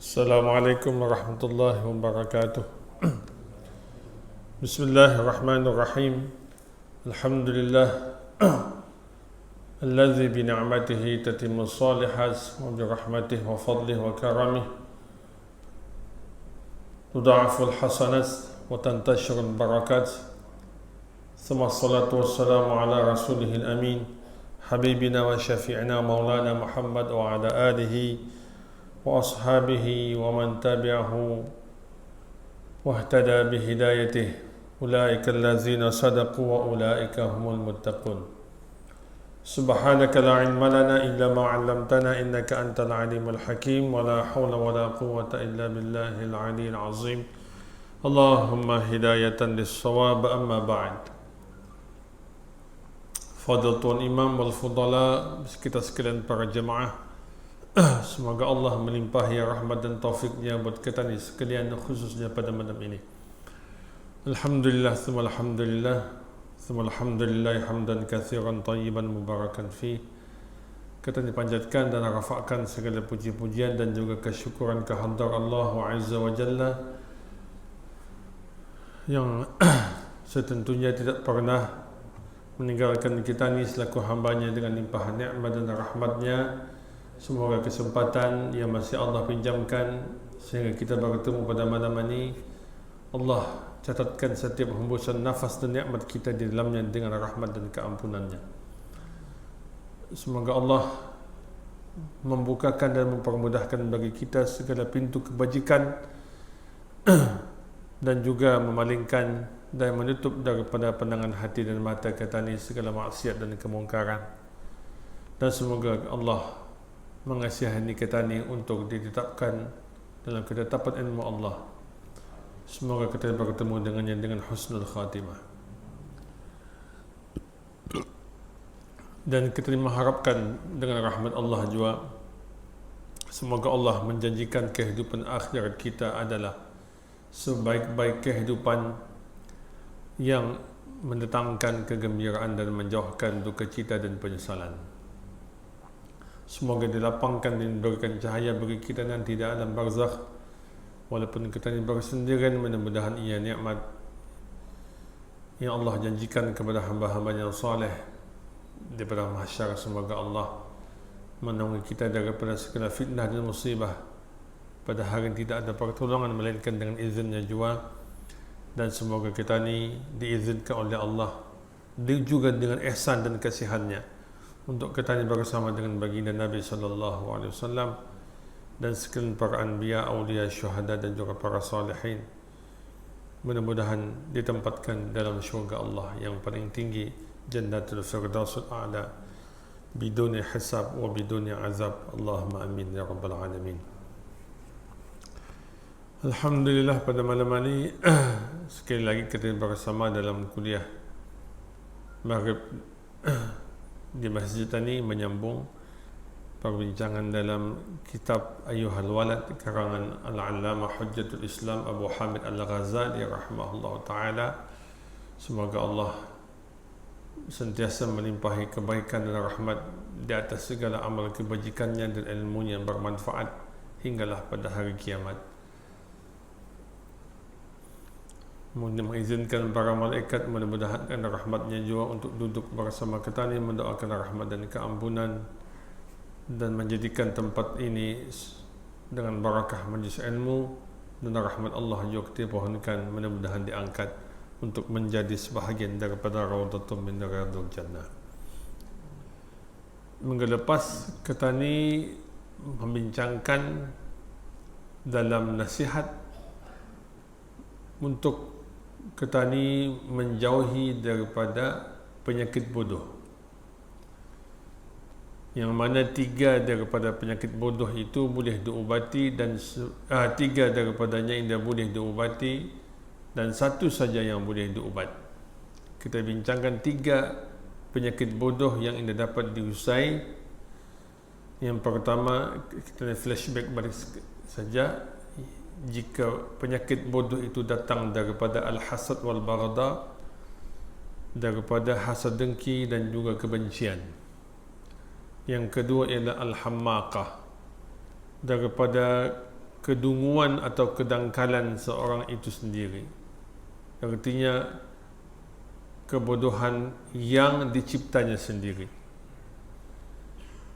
Assalamualaikum warahmatullahi wabarakatuh. Bismillahirrahmanirrahim. Alhamdulillah alladzi bi ni'matihi tatimmu shalihat wa bi rahmatihi wa fadlihi wa karamihi tudha'afu al-hasanat wa tantashiru al-barakat. Thumma salatu wassalamu ala rasulihil amin habibina wa syafi'ina maulana Muhammad wa ala alihi wa ashabihi wa man tabi'ahu واهتدى بهدايته أولئك الذين صدقوا وأولئك هم المتقون سبحانك لا علم لنا إلا ما علمتنا إنك أنت العليم الحكيم ولا حول ولا قوة إلا بالله العلي العظيم اللهم هداية للصواب أما بعد Fadlatul Imam wal Fudala, kita sekalian para jemaah, semoga Allah melimpahi rahmat dan taufiknya buat kita ni sekalian, khususnya pada malam ini. Alhamdulillah, thumma alhamdulillah, thumma alhamdulillah hamdan katsiran tayyiban mubarakan fi. Kita dipanjatkan dan rafa'kan segala puji-pujian dan juga kesyukuran kehadrat Allah Azza wa Jalla yang setentunya tidak pernah meninggalkan kita ni selaku hambanya dengan limpahan nikmat dan rahmatnya. Semoga kesempatan yang masih Allah pinjamkan sehingga kita bertemu pada malam ini, Allah catatkan setiap hembusan nafas dan nikmat kita di dalamnya dengan rahmat dan keampunannya. Semoga Allah membukakan dan mempermudahkan bagi kita segala pintu kebajikan dan juga memalingkan dan menutup daripada pandangan hati dan mata kita ini segala maksiat dan kemungkaran. Dan semoga Allah mengasihani kita ni untuk ditetapkan dalam ketetapan ilmu Allah. Semoga kita bertemu dengannya dengan husnul khatimah. Dan kita mengharapkan dengan rahmat Allah juga, semoga Allah menjanjikan kehidupan akhirat kita adalah sebaik-baik kehidupan yang mendatangkan kegembiraan dan menjauhkan duka cita dan penyesalan. Semoga dilapangkan dan diberikan cahaya bagi kita nanti di alam barzakh, walaupun kita ini bersendirian. Mudah-mudahan ia nikmat yang Allah janjikan kepada hamba-hamba yang saleh daripada mahsyar. Semoga Allah menaungi kita daripada segala fitnah dan musibah pada hari yang tidak ada pertolongan melainkan dengan izinnya jua. Dan semoga kita ini diizinkan oleh Allah juga dengan ihsan dan kasihannya untuk kita ini bersama dengan baginda Nabi SAW dan sekalian para anbiya, awliya, syuhada dan juga para salihin. Mudah-mudahan ditempatkan dalam syurga Allah yang paling tinggi, Jannatul Firdausul A'la, biduni hisab wa biduni azab. Allahumma amin ya rabbal alamin. Alhamdulillah, pada malam ini sekali lagi kita bersama dalam kuliah Maghrib di masjid ini, menyambung perbincangan dalam kitab Ayyuhal Walad karangan Al-Allamah Hujjatul Islam Abu Hamid Al-Ghazali rahimahullah ta'ala. Semoga Allah sentiasa melimpahi kebaikan dan rahmat di atas segala amal kebajikannya dan ilmunya yang bermanfaat hinggalah pada hari kiamat. Mengizinkan para malaikat mudah-mudahan rahmatnya juga untuk duduk bersama kita ini, mendoakan rahmat dan keampunan, dan menjadikan tempat ini dengan barakah majlis ilmu dan rahmat Allah juga dipohonkan, mudah-mudahan diangkat untuk menjadi sebahagian daripada Raudhatum min Riyadhil Jannah. Minggu lepas kita ini membincangkan dalam nasihat untuk kita ni menjauhi daripada penyakit bodoh, yang mana 3 daripada penyakit bodoh itu boleh diubati dan 3 daripadanya yang boleh diubati dan 1 saja yang boleh diubat. Kita bincangkan 3 penyakit bodoh yang dapat diusai. Yang pertama, kita flashback balik saja. Jika penyakit bodoh itu datang daripada al-hasad wal baghdha, daripada hasad dengki dan juga kebencian. Yang kedua ialah al-hammaqah, daripada kedunguan atau kedangkalan seorang itu sendiri. Artinya kebodohan yang diciptanya sendiri.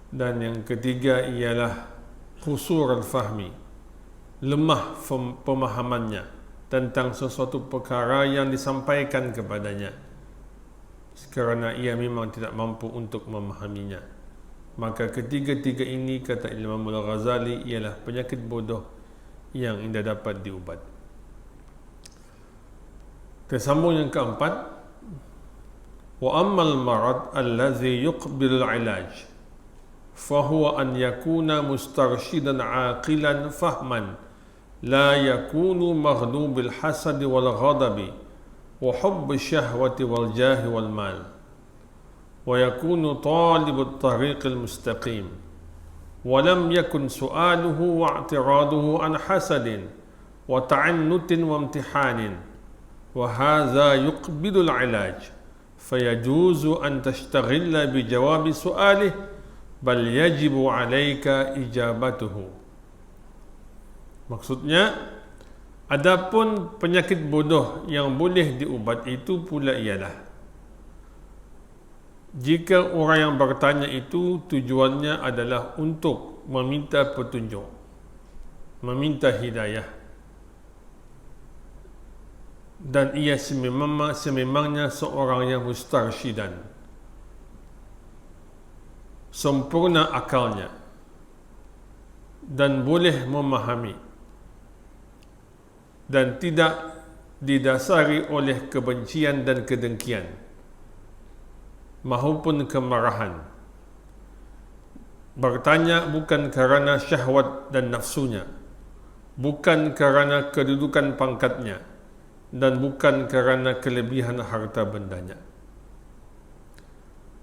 Dan yang ketiga ialah qusur al-fahmi, lemah pemahamannya tentang sesuatu perkara yang disampaikan kepadanya, kerana ia memang tidak mampu untuk memahaminya. Maka ketiga-tiga ini, kata Imam Al-Ghazali, ialah penyakit bodoh yang tidak dapat diubat. Tersambung yang keempat, wa ammal marad allazi yuqbilu al-ilaj fahuwa an yakuna mustarshidan aqilan fahman la yakunu maghdubil hasad wal ghadabi wa hubb syahwati wal jahi wal mal wa yakunu talibut tariqil mustaqim wa lam yakun su'aluhu wa i'tiraduhu an hasadin wa ta'annutin wa imtihanin wa hadha yuqbilu al-ilaj fayajuzu an tashtagilla bi jawabi su'alih bal yajibu 'alaika ijabatuhu. Maksudnya, adapun penyakit bodoh yang boleh diubat itu pula ialah jika orang yang bertanya itu tujuannya adalah untuk meminta petunjuk, meminta hidayah, dan ia sememangnya seorang yang mustarsyidan, sempurna akalnya dan boleh memahami dan tidak didasari oleh kebencian dan kedengkian maupun kemarahan. Bertanya bukan kerana syahwat dan nafsunya, bukan kerana kedudukan pangkatnya, dan bukan kerana kelebihan harta bendanya,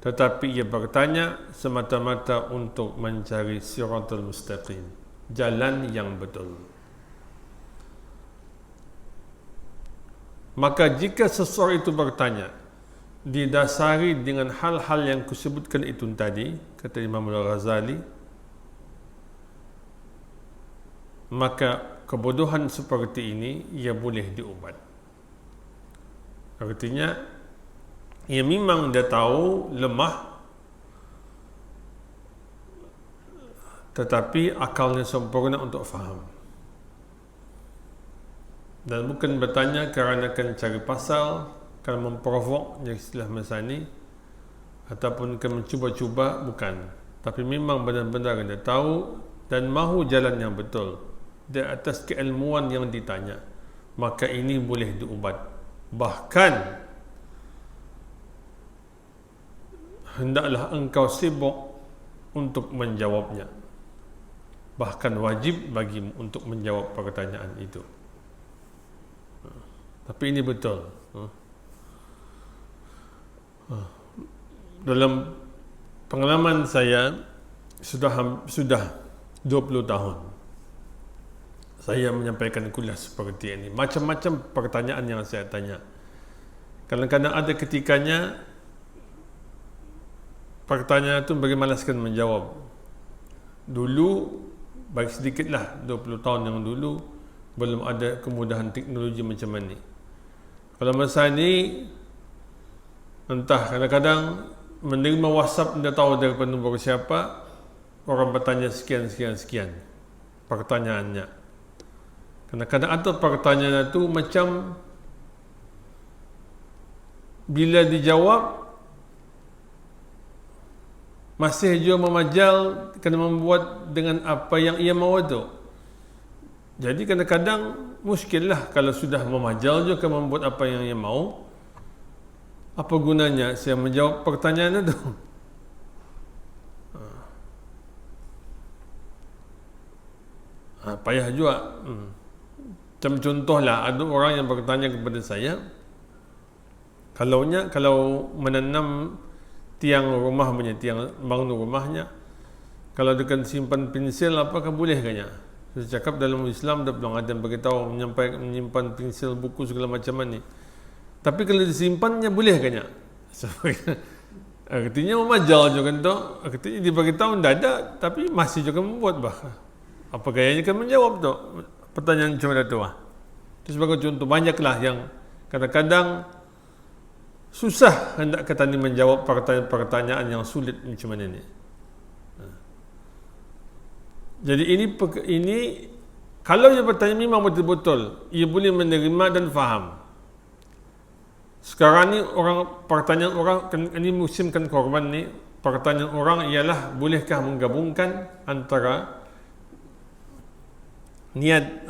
tetapi ia bertanya semata-mata untuk mencari siratal mustaqim, jalan yang betul. Maka jika seseorang itu bertanya didasari dengan hal-hal yang kusebutkan itu tadi, kata Imam Al-Ghazali, maka kebodohan seperti ini ia boleh diubat. Artinya ia memang dia tahu lemah, tetapi akalnya sempurna untuk faham, dan bukan bertanya kerana akan cari pasal, kerana memprovok, yang istilah masa ni, ataupun akan mencuba-cuba, bukan. Tapi memang benar-benar dia tahu dan mahu jalan yang betul di atas keilmuan yang ditanya, maka ini boleh diubat. Bahkan hendaklah engkau sibuk untuk menjawabnya, bahkan wajib bagimu untuk menjawab pertanyaan itu. Tapi ini betul. Dalam pengalaman saya sudah 20 tahun saya menyampaikan kuliah seperti ini. Macam-macam pertanyaan yang saya tanya. Kadang-kadang ada ketikanya pertanyaan itu bagi malaskan menjawab. Dulu, baik sedikitlah 20 tahun yang dulu, belum ada kemudahan teknologi macam ini. Kalau masa ini, entah kadang-kadang menerima WhatsApp, tidak tahu daripada nombor siapa, orang bertanya sekian pertanyaannya. Kadang-kadang ada pertanyaan itu macam bila dijawab masih juga memajal, kena membuat dengan apa yang ia mahu itu. Jadi kadang-kadang muskil lah kalau sudah memajal juga membuat apa yang ia mahu. Apa gunanya saya menjawab pertanyaan itu? Payah juga. Macam contohlah, ada orang yang bertanya kepada saya, kalau menanam tiang rumah punya, tiang bangun rumahnya, kalau dia simpan pensil, apakah boleh kanya? Saya cakap dalam Islam dah belum ada beritahu menyimpan pensil, buku segala macam ni. Tapi kalau disimpannya boleh kanya? Artinya memajal juga tu. Artinya diberitahu tidak ada, tapi masih juga membuat bahkan. Apa gayanya kan menjawab tu pertanyaan macam mana tu lah. Itu sebagai contoh, banyaklah yang kadang-kadang susah hendak kata ni menjawab pertanyaan yang sulit macam mana ni. Jadi ini kalau dia bertanya memang betul-betul ia boleh menerima dan faham. Sekarang ni pertanyaan orang ini musimkan korban ni, pertanyaan orang ialah bolehkah menggabungkan antara niat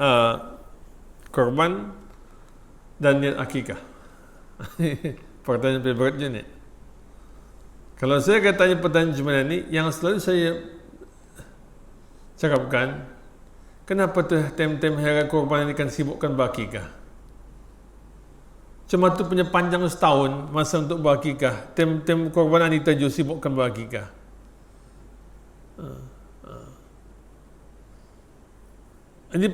korban dan niat akikah. Pertanyaan favorite je ni. Kalau saya tanya pertanyaan macam mana ni, yang selalu saya cakapkan, kenapa tu tem-tem hari korban ini kan sibukkan berakikah? Cuma tu punya panjang setahun masa untuk berakikah. Tem-tem korban ini tajuk sibukkan berakikah. Ini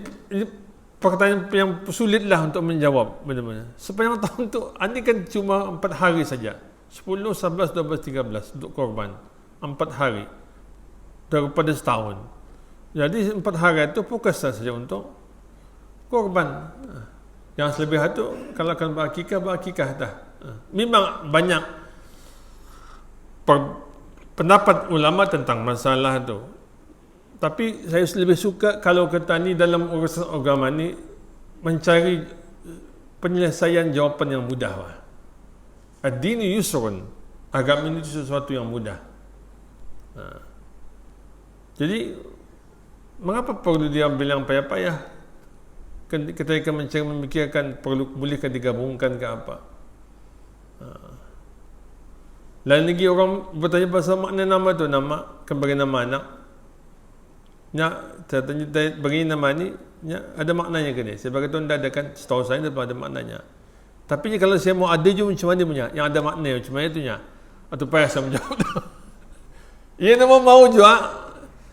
pertanyaan yang sulit lah untuk menjawab benar-benar. Sepanjang tahun tu, ini kan cuma 4 hari saja. 10, 11, 12, 13 untuk korban. 4 hari daripada setahun. Jadi 4 hari itu fokus saja untuk korban. Yang selebih itu kalau akan berakikah dah. Memang banyak pendapat ulama tentang masalah itu. Tapi saya lebih suka kalau kata ni dalam urusan agama ni mencari penyelesaian jawapan yang mudah lah. Ad-dinu yusrun. Agama ini sesuatu yang mudah. Jadi mengapa perlu diambil yang payah-payah? Ketika mencari memikirkan bolehkah digabungkan ke apa? Lain lagi orang bertanya pasal makna nama tu, nama kan bagi nama anak. Saya tanya bagi nama ni, ada maknanya ke ni? Saya bagi tahu ada kan, setahu saya ada maknanya. Tapi kalau saya mau ada je macam mana punya, yang ada makna macam mana tu nya? Atau payah saya menjawab tu. Ia nama mau juga,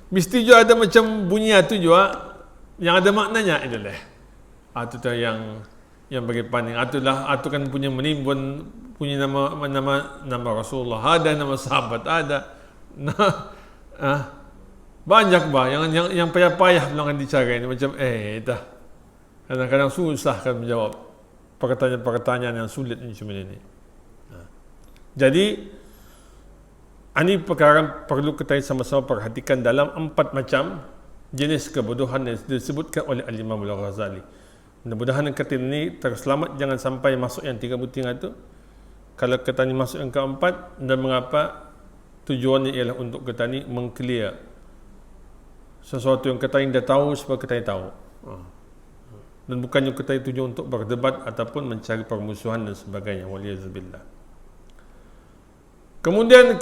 mesti juga ada macam bunyi tu juga yang ada maknanya. Itulah. Itu tu yang bagi pandang. Itulah kan punya menimbun, punya nama Rasulullah ada, nama sahabat ada. Banyak yang payah-payah bilangan dicari ni macam dah. Kadang-kadang susah kan menjawab pertanyaan-pertanyaan yang sulit macam ini. Jadi ini perkara perlu kita sama-sama perhatikan dalam 4 macam jenis kebodohan yang disebutkan oleh Al-Imam Al-Ghazali. Mudah-mudahan kita ini terselamat, jangan sampai masuk yang 3 butir itu. Kalau kita ini masuk yang keempat, dan mengapa tujuannya ialah untuk kita ini mengclear sesuatu yang kita ini dah tahu supaya kita ini tahu. Dan bukannya kita ini tujuan untuk berdebat ataupun mencari permusuhan dan sebagainya. Waliyazubillah. Kemudian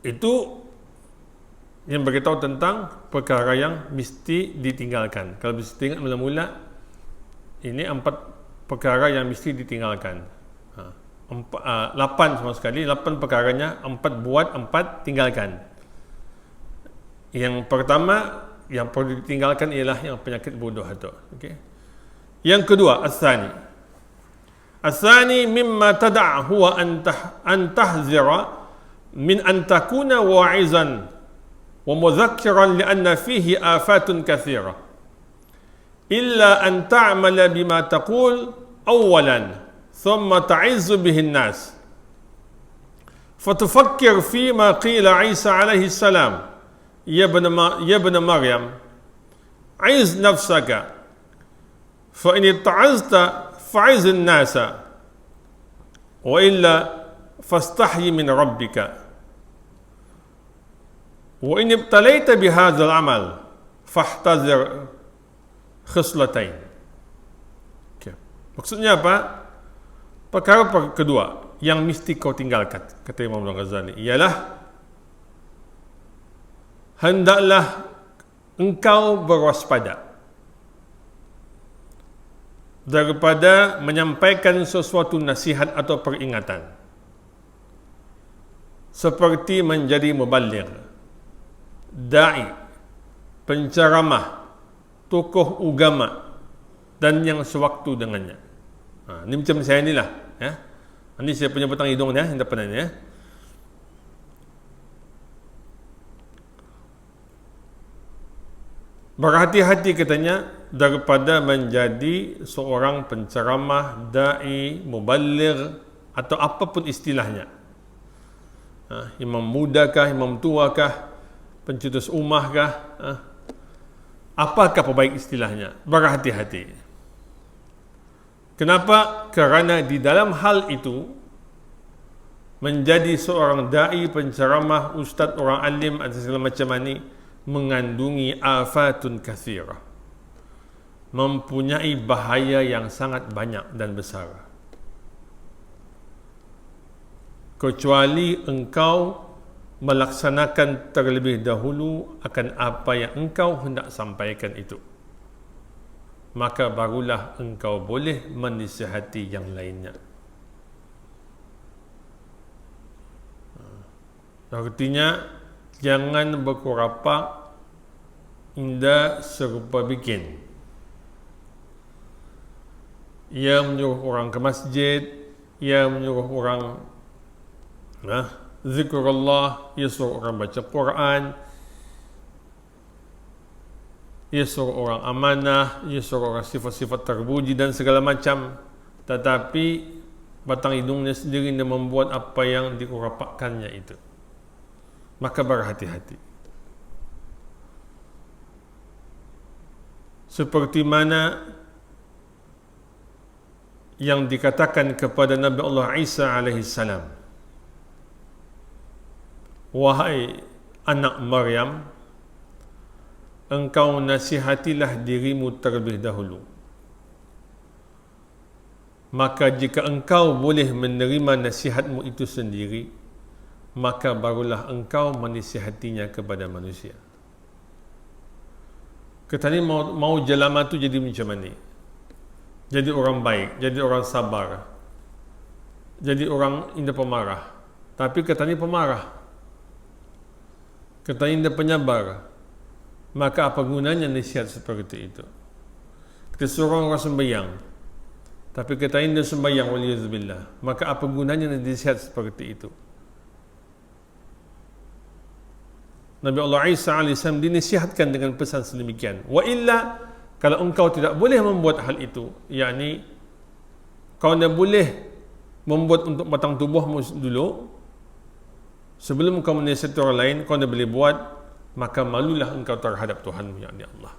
itu yang beritahu tentang perkara yang mesti ditinggalkan. Kalau mesti ingat mula-mula, ini 4 perkara yang mesti ditinggalkan. 8 sama sekali, 8 perkaranya, 4 buat, 4 tinggalkan. Yang pertama yang perlu ditinggalkan ialah yang penyakit bodoh itu. Okay? Yang kedua, as-sani. As-sani mimma tada'hu wa an tahzira min an takuna wa'izan wa mudhakkiran li'anna fihi afatun kathira illa an ta'mala bima taqul awalan thumma ta'izzu bihi an-nas fatufakkir fima qila Isa alaihi salam ya ibn Maryam aiz nafsaka fa in ta'azta fa'iz an-nasa wa illa fastahyi min rabbika wa in ibtalaita bihadzal amal fahtazir khislatain. Okay. Maksudnya apa? Perkara kedua yang mesti kau tinggalkan, kata Imam Al-Ghazali, ialah hendaklah engkau berwaspada daripada menyampaikan sesuatu nasihat atau peringatan seperti menjadi muballigh, da'i, penceramah, tokoh agama dan yang sewaktu dengannya. Ini macam saya ni lah, ya. Ini saya punya batang hidung ni, yang depan ni, ya. Berhati-hati katanya daripada menjadi seorang penceramah, da'i, muballigh atau apapun istilahnya. Imam muda kah, imam tua kah, pencetus ummah kah, apakah perbaik istilahnya? Berhati-hati. Kenapa? Kerana di dalam hal itu menjadi seorang da'i, penceramah, ustaz, orang alim atau segala macam ini mengandungi afatun kathirah, mempunyai bahaya yang sangat banyak dan besar. Kecuali engkau melaksanakan terlebih dahulu akan apa yang engkau hendak sampaikan itu, maka barulah engkau boleh menasihati yang lainnya. Artinya jangan berkurapak indah serupa bikin. Ia menyuruh orang ke masjid, ia menyuruh orang zikrullah, ia suruh orang baca Quran, ia suruh orang amanah, ia suruh orang sifat-sifat terpuji dan segala macam. Tetapi batang hidungnya sendiri dia membuat apa yang dikurapakkannya itu. Maka berhati-hati. Seperti mana yang dikatakan kepada Nabi Allah Isa alaihi salam, wahai anak Maryam, engkau nasihatilah dirimu terlebih dahulu. Maka jika engkau boleh menerima nasihatmu itu sendiri, maka barulah engkau menasihatinya kepada manusia. Katanya mau jelama tu jadi macam mana? Jadi orang baik, jadi orang sabar, jadi orang indah pemarah. Tapi katanya pemarah, katanya indah penyabar. Maka apa gunanya nasihat seperti itu? Kita suruh orang sembahyang, tapi katanya indah sembahyang, waliyazbillah. Maka apa gunanya nasihat seperti itu? Nabi Allah Isa AS dinasihatkan dengan pesan sedemikian. Wa illa, kalau engkau tidak boleh membuat hal itu, yakni kau tidak boleh membuat untuk batang tubuhmu dulu, sebelum kau menasihati orang lain, kau tidak boleh buat, maka malulah engkau terhadap Tuhanmu, yakni Allah.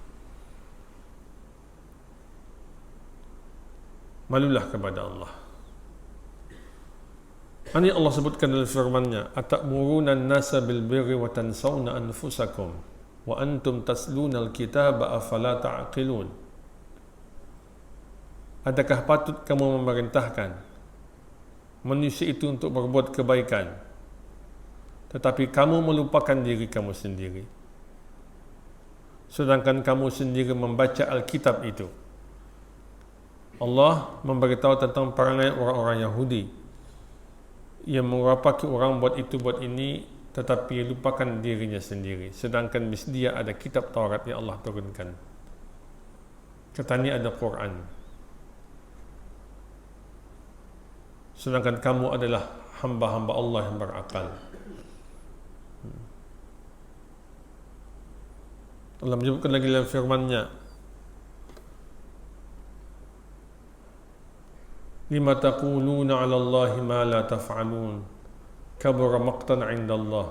Malulah kepada Allah. Ini Allah sebutkan dalam firman-Nya, atamuruna an-nasa bil birri wa tansawna anfusakum wa antum tasluna al-kitaba afala ta'qilun. Adakah patut kamu memerintahkan manusia itu untuk berbuat kebaikan, tetapi kamu melupakan diri kamu sendiri, sedangkan kamu sendiri membaca Alkitab itu? Allah memberitahu tentang perangai orang-orang Yahudi yang mengurapaki orang buat itu buat ini, tetapi lupakan dirinya sendiri, sedangkan dia ada kitab Taurat yang Allah turunkan. Katanya ada Quran, sedangkan kamu adalah hamba-hamba Allah yang berakal. Allah menyebutkan lagi dalam firman-Nya, lima taquluna 'ala Allahi ma la taf'alun kabura maqtan 'inda Allah,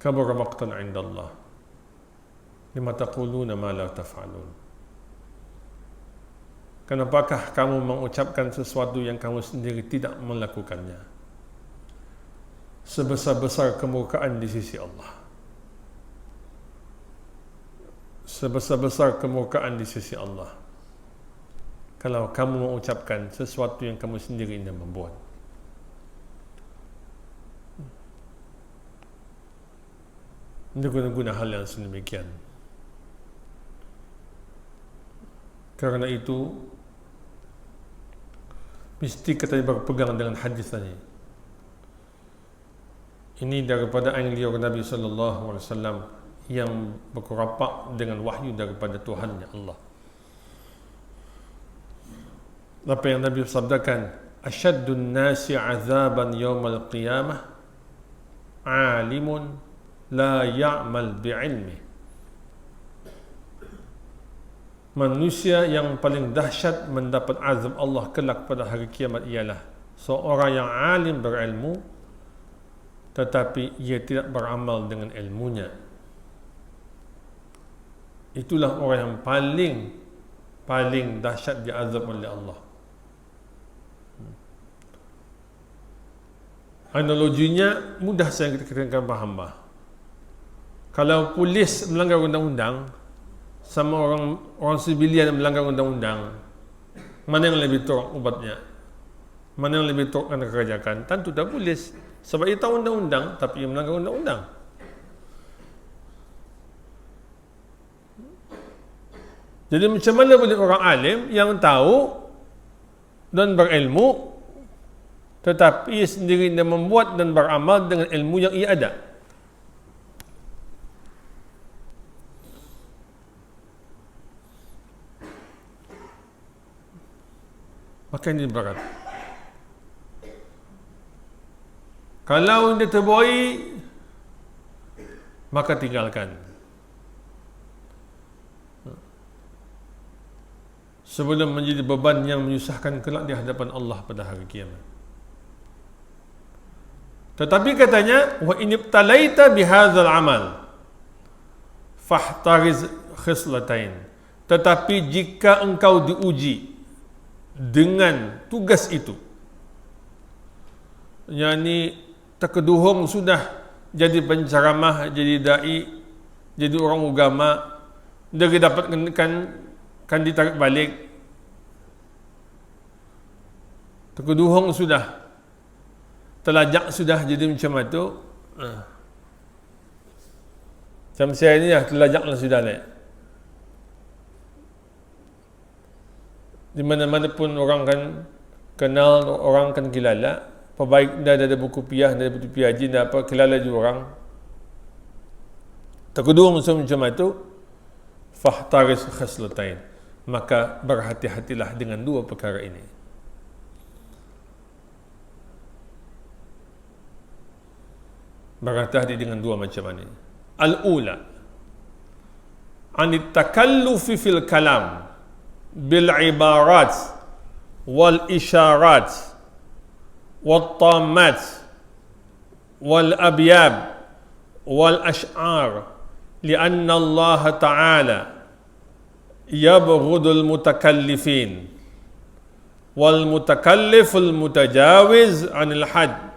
kabura maqtan 'inda Allah, lima taquluna ma la taf'alun. Kenapakah kamu mengucapkan sesuatu yang kamu sendiri tidak melakukannya? Sebesar-besar kemurkaan di sisi Allah, sebesar-besar kemurkaan di sisi Allah kalau kamu mengucapkan sesuatu yang kamu sendiri tidak membuat. Ini guna-guna hal yang sedemikian. Karena itu mesti kita berpegang dengan hadis tadi. Ini daripada angliur Nabi sallallahu alaihi wasallam yang berkurapak dengan wahyu daripada Tuhannya Allah. Apa yang Nabi sabdakan, asyaddun nasi azaban yawmal qiyamah alimun la ya'mal bi'ilmi. manusia yang paling dahsyat mendapat azab Allah kelak pada hari kiamat ialah seorang yang alim berilmu tetapi ia tidak beramal dengan ilmunya. Itulah orang yang paling dahsyat diazab oleh Allah. Analoginya mudah saya kita faham bah. Kalau polis melanggar undang-undang sama orang sibilian yang melanggar undang-undang, mana yang lebih teruk ubatnya? Mana yang lebih teruk akan kerjakan? Tentu dah polis, sebab ia tahu undang-undang tapi ia melanggar undang-undang. Jadi macam mana boleh orang alim yang tahu dan berilmu tetapi ia sendiri dia membuat dan beramal dengan ilmu yang ia ada? Maka ini berat. Kalau dia terbuai, maka tinggalkan. Sebelum menjadi beban yang menyusahkan kelak di hadapan Allah pada hari kiamat. Tetapi katanya, wa in ibtalaita bihadzal amal fahtariz khislatain. Tetapi jika engkau diuji dengan tugas itu, yakni terkeduhung sudah jadi penceramah, jadi dai, jadi orang agama, dia dapat kan ditarik balik. Terkeduhung sudah, telajak sudah jadi macam itu. Macam saya ni lah, telajaklah sudah lah. Di mana-mana pun orang kan kenal, orang kan kilala. Perbaik dah ada buku piah, dah ada buku piaji, dah apa, kilala juga orang. Terkeduhung macam itu, fahtaris khaslatain. Maka berhati-hatilah dengan dua perkara ini. Berhati-hati dengan dua macam ini. Al-ula, anit takallufi fil kalam bil ibarat wal isyarat wal tammat wal abyab wal ash'ar lianna Allah Ta'ala yabghudul mutakallifin wal mutakalliful mutajawiz anil had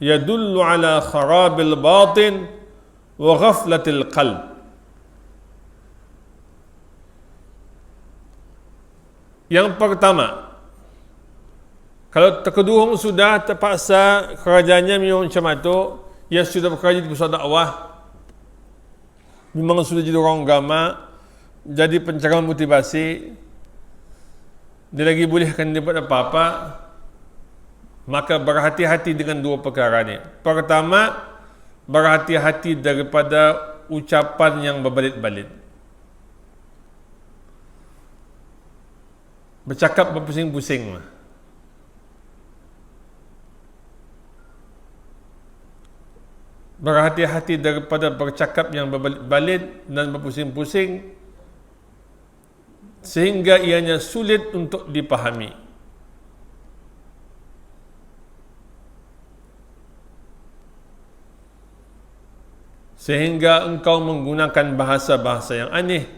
yadullu ala kharabil batin wa ghaflatil qalb. Yang pertama, kalau terkeduhung sudah terpaksa kerajanya memang macam itu, ia sudah bekerja di pusat dakwah, memang sudah jadi orang agama, jadi penceramah motivasi, dia lagi bolehkan dia buat apa-apa, maka berhati-hati dengan dua perkara ni. Pertama, berhati-hati daripada ucapan yang berbelit-belit. Bercakap berpusing-pusing. Berhati-hati daripada bercakap yang berbelit-belit dan berpusing-pusing sehingga ianya sulit untuk dipahami. Sehingga engkau menggunakan bahasa-bahasa yang aneh,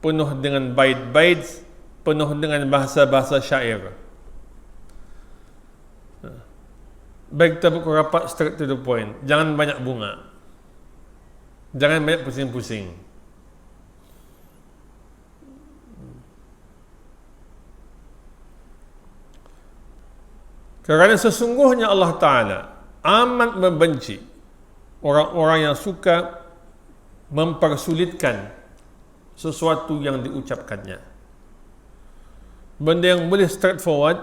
penuh dengan bait-bait, penuh dengan bahasa-bahasa syair. Baik, kita buku rapat straight to the point. Jangan banyak bunga, jangan banyak pusing-pusing. Kerana sesungguhnya Allah Ta'ala amat membenci orang-orang yang suka mempersulitkan sesuatu yang diucapkannya. Benda yang boleh straightforward,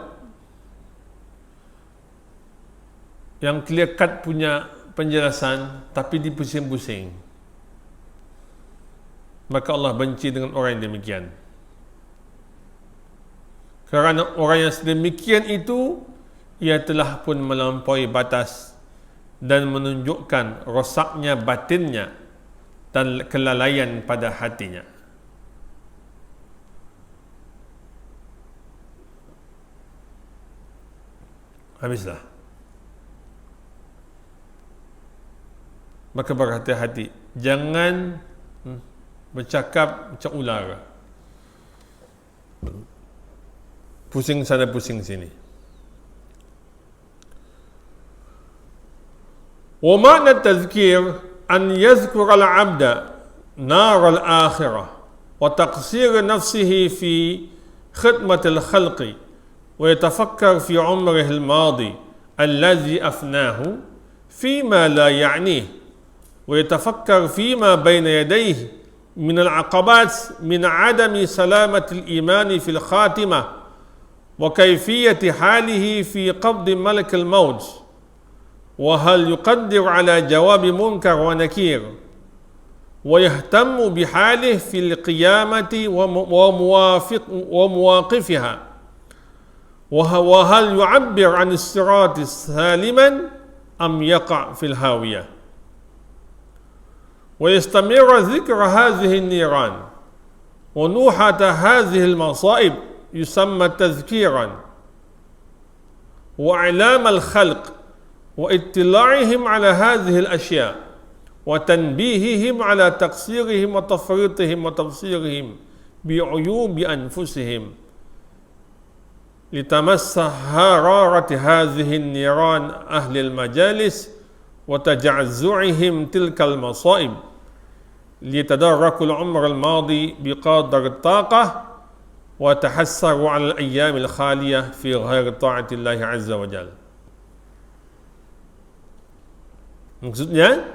yang clear cut punya penjelasan, tapi dipusing-pusing, maka Allah benci dengan orang yang demikian. Kerana orang yang sedemikian itu, ia telah pun melampaui batas dan menunjukkan rosaknya batinnya dan kelalaian pada hatinya. habislah. Maka berhati-hati, jangan bercakap macam ular, pusing sana pusing sini. Wa ma'na tazkir an yazkur al-'abda nar al-akhirah wa taqsir nafsihi fi khidmat al-khalqi wa yatafakkar fi umrihi al-madi alladhi afnahu fima la ya'nihi wa yatafakkar fima bayna yadayhi min al-'aqabat min 'adami salamati al-iman fi al-khatimah wa kayfiyati halihi fi qabd malak al-maut وهل يقدر على جواب منكر ونكير ويهتم بحاله في القيامة ومواقفها وهل يعبر عن الصراط سالما أم يقع في الهاوية ويستمر ذكر هذه النيران ونوحة هذه المصائب يسمى تذكيرا وإعلام الخلق واطلاعهم على هذه الأشياء وتنبيههم على تقصيرهم وتفريطهم وتبصيرهم بعيوب أنفسهم لتمس حرارة هذه النيران أهل المجالس وتجعزعهم تلك المصائب ليتداركوا العمر الماضي بقدر الطاقة وتحسروا على الأيام الخالية في غير طاعة الله عز وجل. Maksudnya,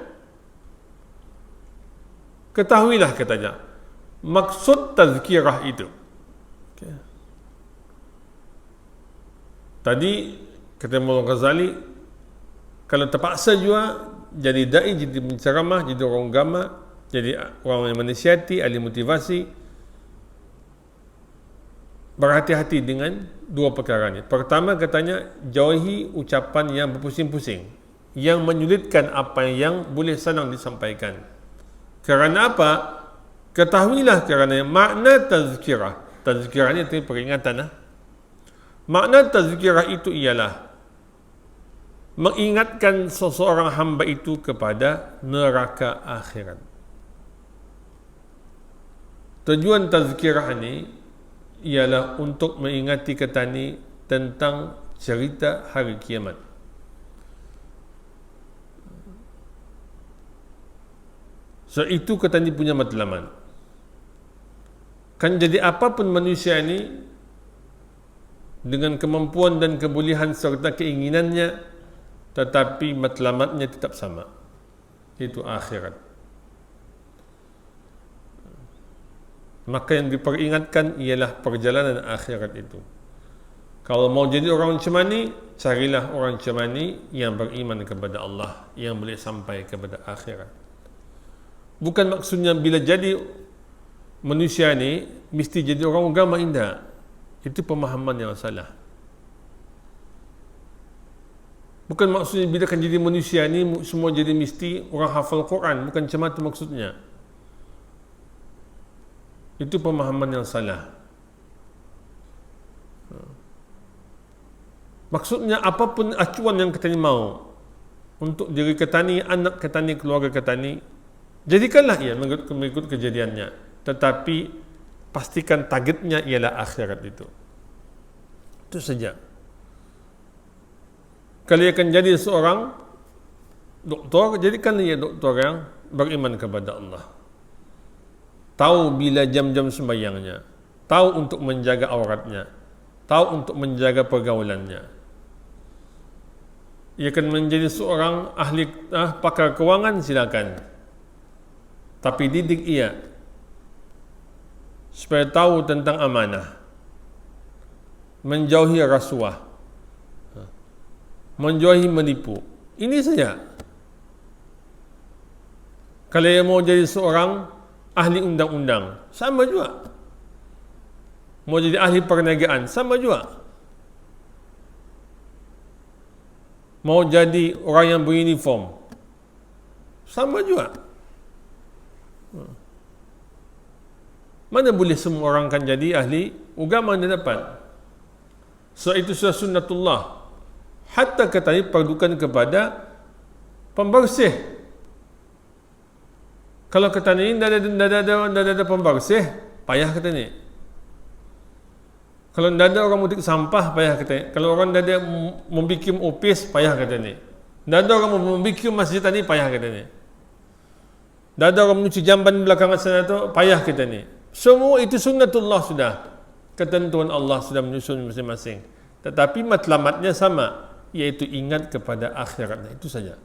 ketahuilah katanya, maksud tazkirah itu. Okay. Tadi kata Maulana Ghazali, kalau terpaksa juga jadi dai, jadi penceramah, jadi orang agama, jadi orang yang menasihati, ahli motivasi, berhati-hati dengan dua perkara ini. Pertama katanya, jauhi ucapan yang berpusing-pusing, yang menyulitkan apa yang boleh senang disampaikan. Kerana apa? Ketahuilah kerana makna tazkirah. Tazkirah ini artinya peringatan. Makna tazkirah itu ialah mengingatkan seseorang hamba itu kepada neraka akhirat. Tujuan tazkirah ini ialah untuk mengingati kita ni tentang cerita hari kiamat. So itu kata ni punya matlaman. Kan jadi apapun manusia ini dengan kemampuan dan kebolehan serta keinginannya, tetapi matlamatnya tetap sama, itu akhirat. Maka yang diperingatkan ialah perjalanan akhirat itu. Kalau mau jadi orang macam ni, carilah orang macam ni yang beriman kepada Allah, yang boleh sampai kepada akhirat. Bukan maksudnya bila jadi manusia ni mesti jadi orang agama, indah. Itu pemahaman yang salah. Bukan maksudnya bila kan jadi manusia ni semua jadi mesti orang hafal Quran. Bukan macam itu maksudnya. Itu pemahaman yang salah. Maksudnya apapun acuan yang kita ni mau untuk diri kita ni, anak kita ni, keluarga kita ni, jadikanlah ia mengikut kejadiannya, tetapi pastikan targetnya ialah akhirat itu. Itu saja. Kalau ia akan jadi seorang doktor, jadikanlah ia doktor yang beriman kepada Allah. Tahu bila jam-jam sembahyangnya, tahu untuk menjaga auratnya, tahu untuk menjaga pergaulannya. Ia akan menjadi seorang ahli pakar kewangan, silakan. Tapi didik ia supaya tahu tentang amanah, menjauhi rasuah, menjauhi menipu. Ini saja. Kalau ia mau jadi seorang ahli undang-undang, sama juga. Mau jadi ahli perniagaan, sama juga. Mau jadi orang yang beruniform, sama juga. Mana boleh semua orang kan jadi ahli agama dia dapat. So itu sudah sunnatullah. Hatta kata ni perlukan kepada pembersih. Kalau kata ni dah ada pembersih, payah kata ni. Kalau dah ada orang mutik sampah, payah kata ni. Kalau orang dah ada membikin opis, payah kata ni. Dah ada orang membikin masjid tadi, payah kata ni. Dah ada orang menyuci jamban belakang sana tu, payah kata ni. Semua itu sunnatullah sudah. Ketentuan Allah sudah menyusun masing-masing. Tetapi matlamatnya sama, iaitu ingat kepada akhiratnya. Itu saja.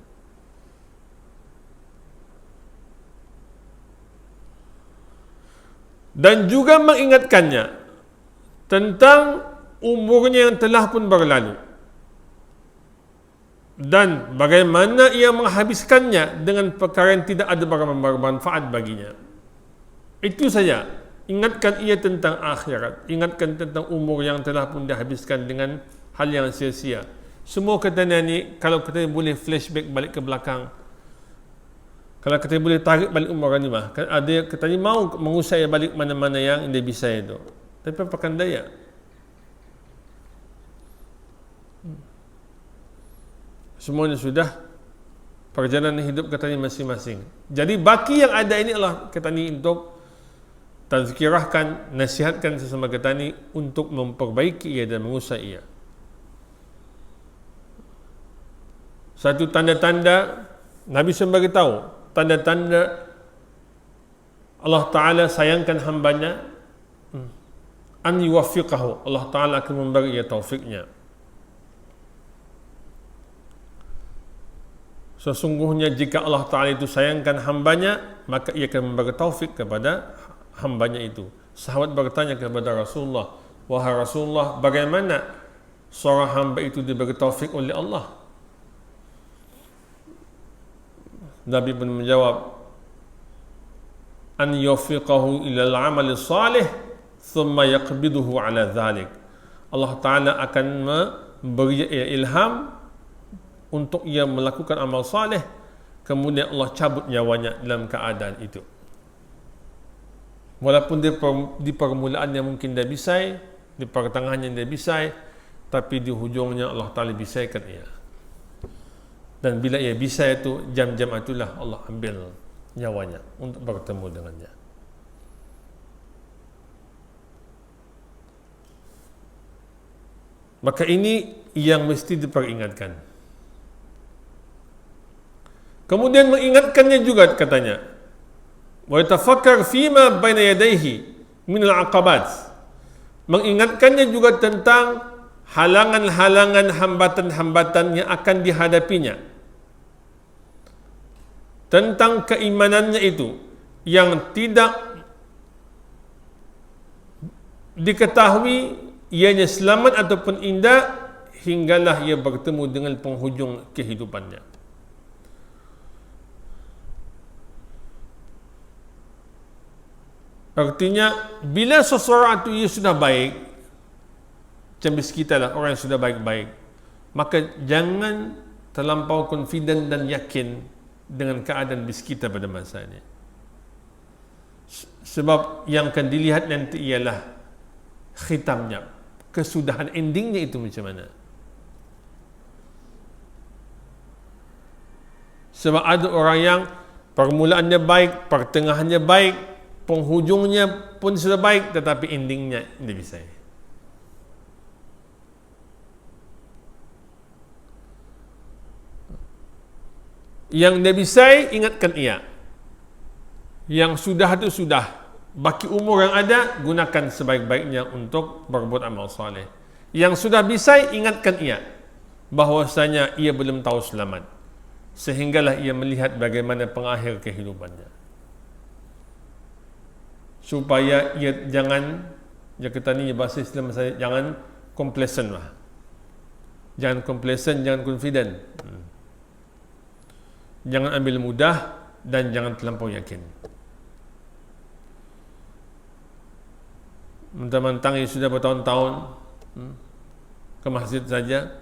Dan juga mengingatkannya tentang umurnya yang telah pun berlalu dan bagaimana ia menghabiskannya dengan perkara yang tidak ada bermanfaat baginya. Itu saja. Ingatkan ia tentang akhirat, ingatkan tentang umur yang telah pun dihabiskan dengan hal yang sia-sia. Semua kata ni, kalau kita boleh flashback balik ke belakang, kalau kita boleh tarik balik umur ni mah, ada kata ni mau mengusai balik mana-mana yang dia bisa itu. Tapi pakai daya. Semuanya sudah perjalanan hidup kata ni masing-masing. Jadi baki yang ada ini Allah kata ni untuk tazkirahkan, nasihatkan sesama kata ni untuk memperbaiki ia dan mengusai ia. Satu tanda-tanda Nabi SAW beritahu, tanda-tanda Allah Ta'ala sayangkan hambanya, an yuwaffiqahu, Allah Ta'ala akan memberi ia taufiknya. Sesungguhnya jika Allah Ta'ala itu sayangkan hambanya, maka ia akan memberi taufik kepada hambanya itu. Sahabat bertanya kepada Rasulullah, wahai Rasulullah, bagaimana seorang hamba itu diberi taufik oleh Allah? Nabi pun menjawab, an yuwaffiqahu ila al-amal salih thumma yaqbiduhu ala dhalik. Allah Ta'ala akan memberi ia ilham untuk ia melakukan amal saleh, kemudian Allah cabut nyawanya dalam keadaan itu. Walaupun di permulaannya mungkin dia bisai, di pertengahannya dia bisai, tapi di hujungnya Allah Ta'ala bisaikan ia. Dan bila ia bisai itu, jam-jam itulah Allah ambil nyawanya untuk bertemu dengannya. Maka ini yang mesti diperingatkan. Kemudian mengingatkannya juga katanya, wa yatafakkar fima baina yadayhi min al-aqabat. Mengingatkannya juga tentang halangan-halangan, hambatan-hambatan yang akan dihadapinya, tentang keimanannya itu yang tidak diketahui ianya selamat ataupun indah hinggalah ia bertemu dengan penghujung kehidupannya. Artinya bila seseorang itu ia sudah baik, macam kita lah, orang yang sudah baik-baik, maka jangan terlampau confident dan yakin dengan keadaan bis kita pada masa ini. Sebab yang akan dilihat nanti ialah khitamnya, kesudahan, endingnya itu macam mana. Sebab ada orang yang permulaannya baik, pertengahannya baik, penghujungnya pun sudah baik, tetapi endingnya dia bisa. Yang dia bisa, ingatkan ia. Yang sudah itu sudah. Baki umur yang ada, gunakan sebaik-baiknya untuk berbuat amal saleh. Yang sudah bisa, ingatkan ia bahwasanya ia belum tahu selamat, sehinggalah ia melihat bagaimana pengakhir kehidupannya. Supaya ia jangan, kata ni bahasa Islam saya, jangan complacent lah. Jangan complacent, jangan confident. Jangan ambil mudah dan jangan terlampau yakin. Mentang-mentang ia sudah bertahun-tahun ke masjid saja,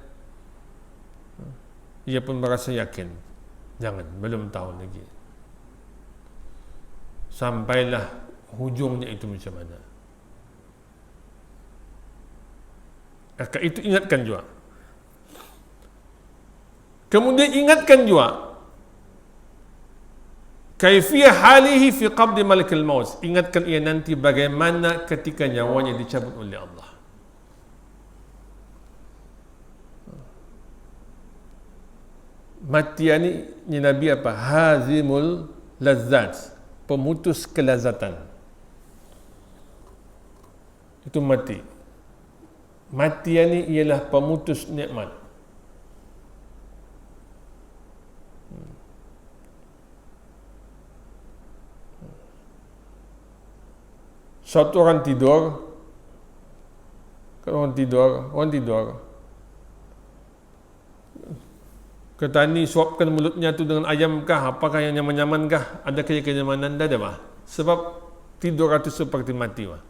ia pun merasa yakin. Jangan, belum tahu lagi. Sampailah hujungnya itu macam mana. Maka itu ingatkan juga. Kemudian ingatkan juga kaifiyah halihi fi qabdi malikil maut. Ingatkan ia nanti bagaimana ketika nyawanya dicabut oleh Allah. Mati ni Nabi apa? Hazimul lazzat, pemutus kelazatan. Itu mati. Mati ni ialah pemutus nikmat. Suatu orang tidur, orang tidur, kata ni suapkan mulutnya tu dengan ayam kah, apakah yang nyaman-nyaman kah, adakah kenyamanan, dah ada bah. Sebab tidur itu seperti mati bah.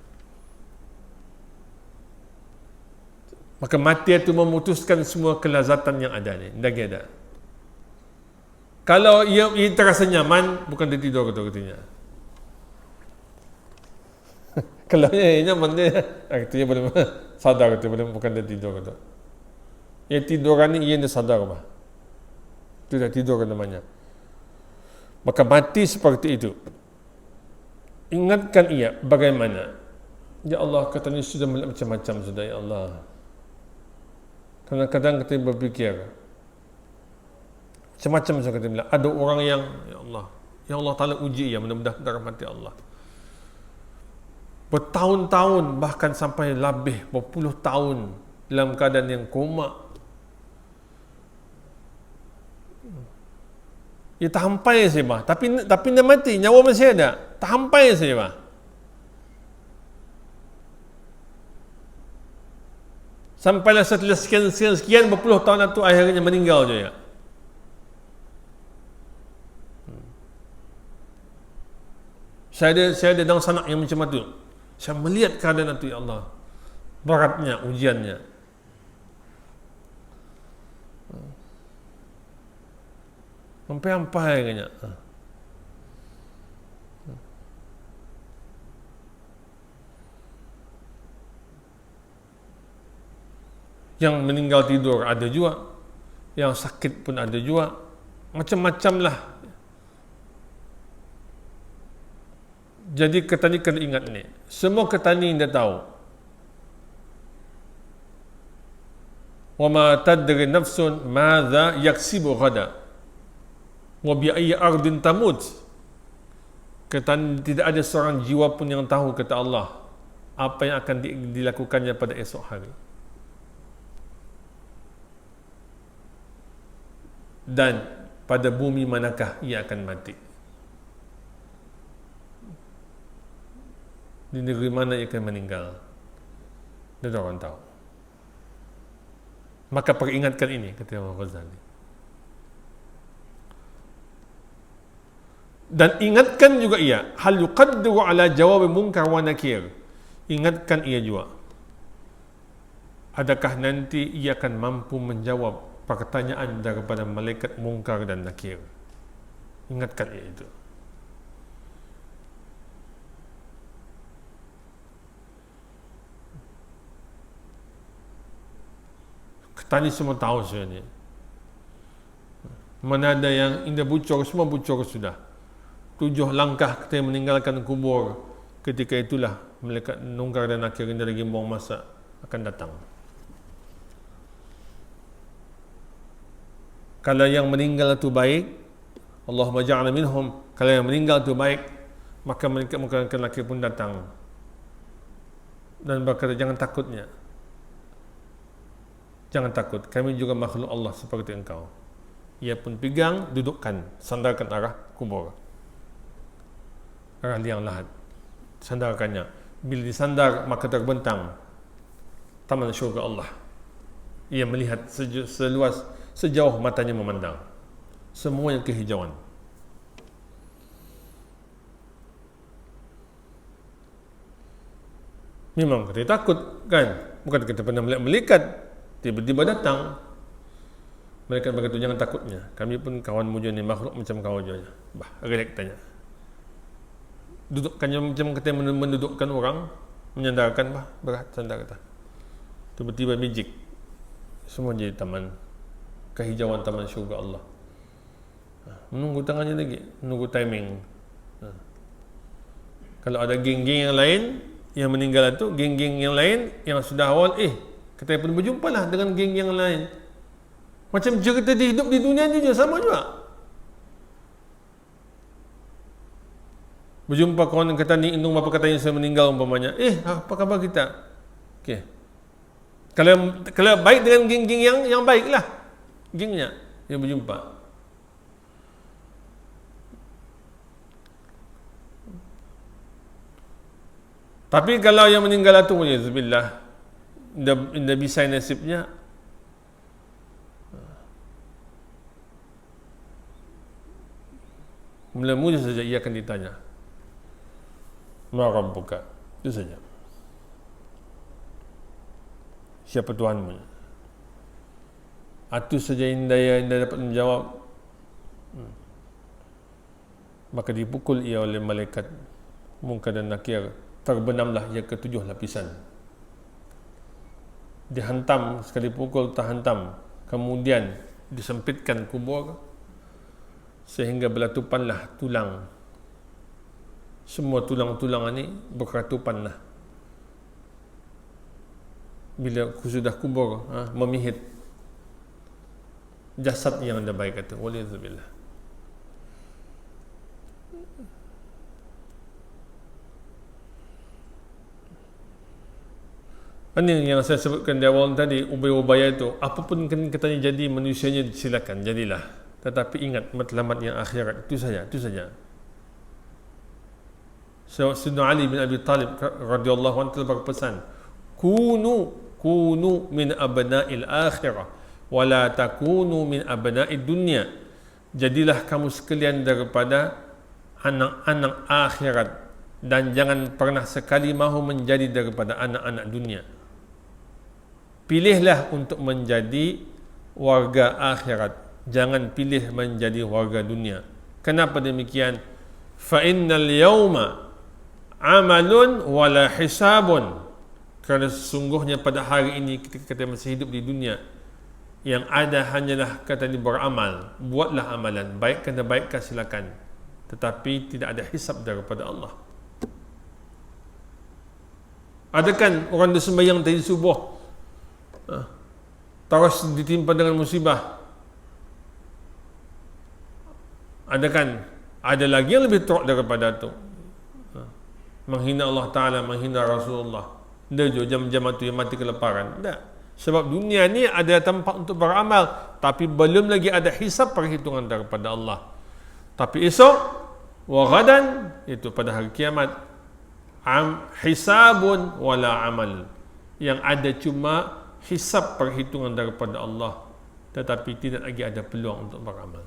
Maka mati itu memutuskan semua kelazatan yang ada ni, dah ada. Kalau ia terasa nyaman, bukan dia tidur katanya. Kalau ia nyaman dia, artinya boleh sadar itu, boleh bukan dia tidur kata. Ia tiduran ni ia sadar bah. Itu dah tidur namanya. Maka mati seperti itu. Ingatkan ia bagaimana. Ya Allah, katanya sudah macam-macam sudah, ya Allah. Kadang-kadang kita berfikir macam-macam saya kata bilang, ada orang yang ya Allah Ta'ala uji ia, mudah-mudahan rahmati Allah. Bertahun-tahun, bahkan sampai lebih berpuluh tahun dalam keadaan yang koma. Ia tak hampai saja bah. Tapi dia mati, nyawa masih ada. Tak hampai saja bah. Sampailah setelah sekian berpuluh tahun itu akhirnya meninggal je ya. Saya ada dalam sanak yang macam itu. Saya melihat keadaan itu, ya Allah, beratnya ujiannya. Sampai-sampai kayaknya. Yang meninggal tidur ada juga, yang sakit pun ada juga, macam-macam lah. Jadi ketani kena ingat ni, semua ketani dia tahu. Wa ma tadri nafsun madza yaksibu ghada wa bi ayyi ardin tamut. Ketani, tidak ada seorang jiwa pun yang tahu, kata Allah, apa yang akan dilakukannya pada esok hari. Dan pada bumi manakah ia akan mati. Di negeri mana ia akan meninggal, dia orang tahu. Maka peringatkan ini, kata Imam Ghazali. Dan ingatkan juga ia, hal yuqaddiru ala jawab munkar wa nakir. Ingatkan ia juga, adakah nanti ia akan mampu menjawab pertanyaan daripada malaikat munkar dan nakir. Ingatkan ia itu. Tani semua tahu saya ni. Mana ada yang indah bucur, semua bucur sudah. 7 langkah kita meninggalkan kubur. Ketika itulah malaikat munkar dan nakir ini lagi buang masa akan datang. Kalau yang meninggal itu baik, Allahumma ja'alna minhum. Kalau yang meninggal itu baik, maka malaikat munkar dan nakir pun datang dan berkata, jangan takutnya. Jangan takut, kami juga makhluk Allah seperti engkau. Ia pun pegang, dudukkan, sandarkan arah kubur, arah liang lahat, sandarkannya. Bila disandar, maka terbentang taman syurga Allah. Ia melihat sejauh matanya memandang, semua yang kehijauan. Memang kita takut kan, bukan kita pernah melihat malaikat. Tiba-tiba datang malaikat berkata, jangan takutnya, kami pun kawan muja ni, makhluk macam kau je. Bah, relax tanya. Dudukkannya macam kita mendudukkan orang, menyandarkan, bah, berat sandar kata. Tiba-tiba magic, semua jadi taman kehijauan taman syurga Allah. Menunggu tangannya lagi, menunggu timing. Kalau ada geng-geng yang lain yang meninggal itu, geng-geng yang lain yang sudah awal, kita pun berjumpalah dengan geng yang lain. Macam cerita dia hidup di dunia ni je, sama juga. Berjumpa kawan kata ni, indung bapa katanya saya meninggal umpamanya. Apa khabar kita? Okey. Kalau baik dengan geng-geng yang baiklah gengnya yang berjumpa. Tapi kalau yang meninggal itu, waliyahzubillah, dah bisa nasibnya, mula-mula saja ia akan ditanya, ma rabbuka, itu saja. Siapa Tuhanmu? Itu saja Indah dapat menjawab. Maka dipukul ia oleh malaikat Munkar dan Nakir. Terbenamlah ia ke 7 lapisan. Dihantam, sekali pukul terhantam. Kemudian disempitkan kubur sehingga berlatupanlah tulang. Semua tulang-tulang ini berkeratupanlah. Bila sudah kubur, memihit jasad yang anda baik itu. Waliyahzubillah. Ini yang saya sebutkan di awal tadi, ubaya-ubaya itu, apapun katanya jadi manusianya, silakan jadilah. Tetapi ingat matlamat yang akhirat, itu saja. Sayyidina Ali bin Abi Talib radhiyallahu anhu telah berpesan, kunu min abna'il akhirah wa la takunu min abna'id dunya. Jadilah kamu sekalian daripada anak-anak akhirat dan jangan pernah sekali mahu menjadi daripada anak-anak dunia. Pilihlah untuk menjadi warga akhirat, jangan pilih menjadi warga dunia. Kenapa demikian? Fa innal yawma amalun wala hisabun. Kerana sesungguhnya pada hari ini ketika kita masih hidup di dunia, yang ada hanyalah kata ini beramal. Buatlah amalan, baikkan dan baikkah silakan, tetapi tidak ada hisab daripada Allah. Adakah orang sembahyang tadi subuh terus ditimpa dengan musibah? Ada lagi yang lebih teruk daripada itu, menghina Allah Ta'ala, menghina Rasulullah. Dia juga jam-jam itu yang mati kelaparan. Tak. Sebab dunia ni ada tempat untuk beramal, tapi belum lagi ada hisab perhitungan daripada Allah. Tapi esok, wa ghadan, itu pada hari kiamat, hisabun wala amal. Yang ada cuma hisab perhitungan daripada Allah, tetapi tidak lagi ada peluang untuk beramal.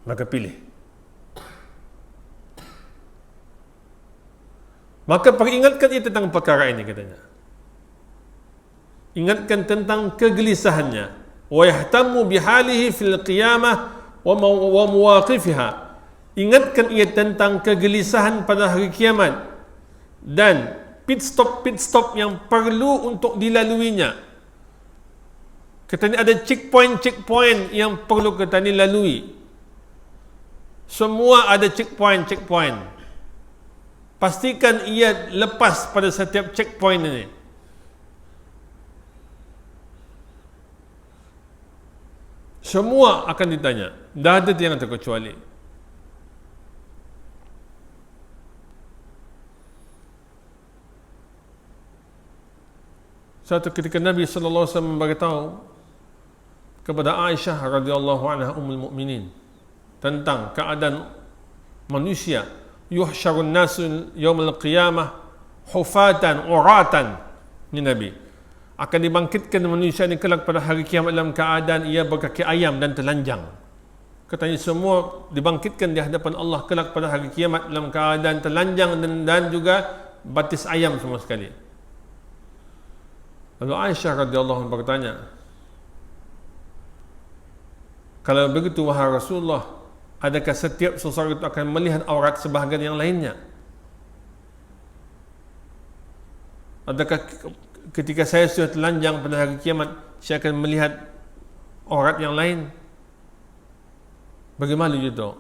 Maka pilih. Maka peringatkan ia tentang perkara ini, katanya. Ingatkan tentang kegelisahannya. Wa yahtammu bihalihi fil qiyamah wa muwaqifiha. Ingatkan ia tentang kegelisahan pada hari kiamat dan pit stop yang perlu untuk dilaluinya. Katanya ada checkpoint yang perlu katanya lalui. Semua ada checkpoint. Pastikan ia lepas pada setiap checkpoint ini. Semua akan ditanya. Dah ada yang terkecuali. Suatu ketika Nabi sallallahu alaihi wasallam beritahu kepada Aisyah radhiyallahu anha ummul mukminin tentang keadaan manusia, yuhsyarun nasu yaumil qiyamah hufatan uratan, ni Nabi, akan dibangkitkan manusia ni kelak pada hari kiamat dalam keadaan ia berkaki ayam dan telanjang. Katanya semua dibangkitkan di hadapan Allah kelak pada hari kiamat dalam keadaan telanjang dan juga batis ayam semua sekali. Lalu Aisyah radhiyallahu anha bertanya, kalau begitu wahai Rasulullah, adakah setiap seseorang itu akan melihat aurat sebahagian yang lainnya? Adakah ketika saya sudah telanjang pada hari kiamat, saya akan melihat aurat yang lain. Bagaimana gitu?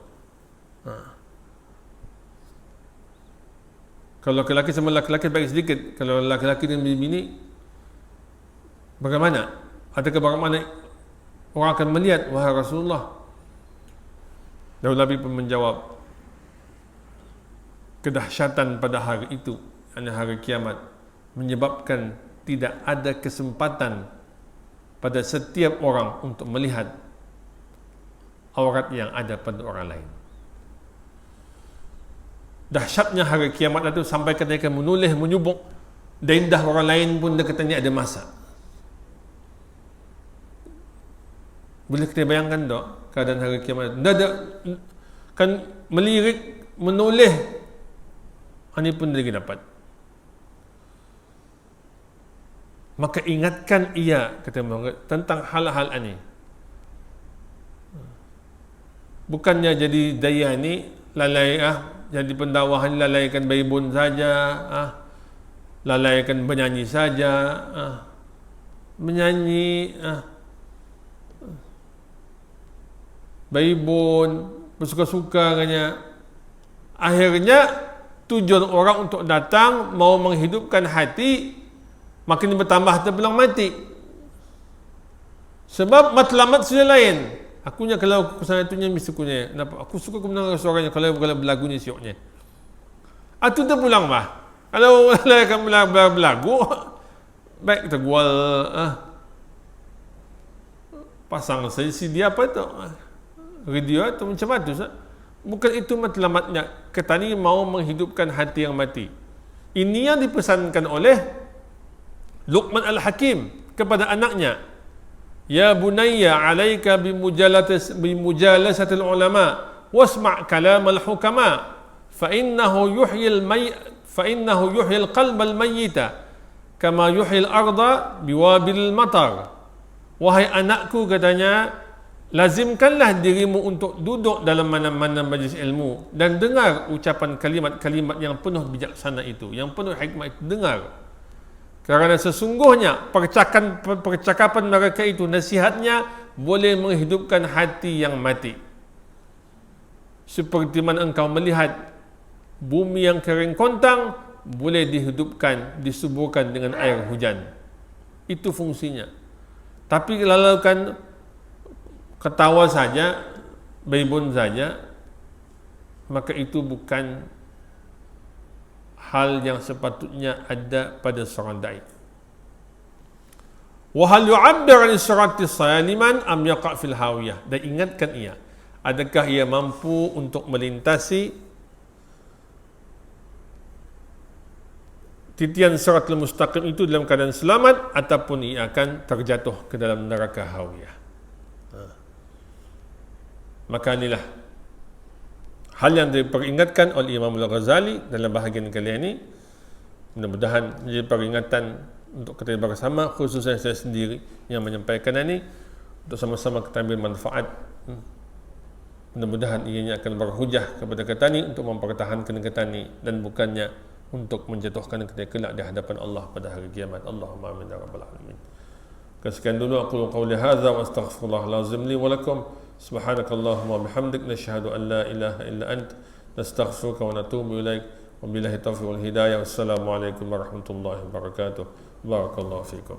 Kalau laki-laki sama laki-laki baik sedikit, kalau laki-laki dan bini, bagaimana? Adakah bagaimana orang akan melihat? Wahai Rasulullah, Daud Nabi pun menjawab, kedahsyatan pada hari itu, hari kiamat, menyebabkan tidak ada kesempatan pada setiap orang untuk melihat aurat yang ada pada orang lain. Dahsyatnya hari kiamat itu sampai ketika menulis, menyubuk daindah orang lain pun dia katanya ada masa. Boleh kita bayangkan tak keadaan hari kiamat? Dia ada kan melirik, menulis, ini pun dia dapat. Maka ingatkan ia, kata Muhammad, tentang hal-hal ini. Bukannya jadi daya ni lalai jadi pendakwah lalaikan baibun saja, lalaikan menyanyi saja, menyanyi baibun bersuka-suka katanya. Akhirnya tujuan orang untuk datang mau menghidupkan hati makin bertambah terbelang mati. Sebab matlamat sudah lain. Akunya kalau kesana itunya mesti kunya. Aku suka mendengar suaranya kalau berlagunya sioknya. Itu dah pulang bah. Kalau akan berlagu, baik kita jual pasang saja CD apa tu, radio atau macam mana tu. Bukan itu matlamatnya. Ketani mau menghidupkan hati yang mati. Ini yang dipesankan oleh Luqman Al-Hakim kepada anaknya. Ya bunayya alaika bimujalasatil ulama wasma' kalam al-hukama fa innahu yuhyil qalba al-mayyita kama yuhyil arda biwabil matar. Wahai anakku, katanya, lazimkanlah dirimu untuk duduk dalam mana-mana majlis ilmu dan dengar ucapan kalimat-kalimat yang penuh bijaksana itu, yang penuh hikmah itu, dengar. Kerana sesungguhnya percakapan mereka itu, nasihatnya boleh menghidupkan hati yang mati. Seperti mana engkau melihat bumi yang kering kontang boleh dihidupkan, disuburkan dengan air hujan. Itu fungsinya. Tapi kalau kan ketawa saja, baibun saja, maka itu bukan hal yang sepatutnya ada pada seorang da'i. Wa hal yu'abbir 'an sirati saliman am yaqa' fil hawiyah. Dan ingatkan ia, adakah ia mampu untuk melintasi titian siratal mustaqim itu dalam keadaan selamat, ataupun ia akan terjatuh ke dalam neraka hawiyah. Maka inilah hal yang diperingatkan oleh Imam Al-Ghazali dalam bahagian kali ini. Mudah-mudahan menjadi peringatan untuk kita bersama, khususnya saya sendiri yang menyampaikan ini, untuk sama-sama kita ambil manfaat. Mudah-mudahan ianya akan berhujah kepada kita ini untuk mempertahankan kita ini, dan bukannya untuk menjatuhkan kita kelak di hadapan Allah pada hari kiamat. Allahumma amin ya rabbal alamin. Sekian dulu aku qauli hadza wa astaghfirullah lazim li wa lakum. Subhanakallahumma wa bihamdik, nashhadu an la ilaha illa ant, nastaghfiruka wa natubu ilaik. Wabillahi taufiq wal hidayah. Wassalamualaikum warahmatullahi wabarakatuh. Barakallahu fikum.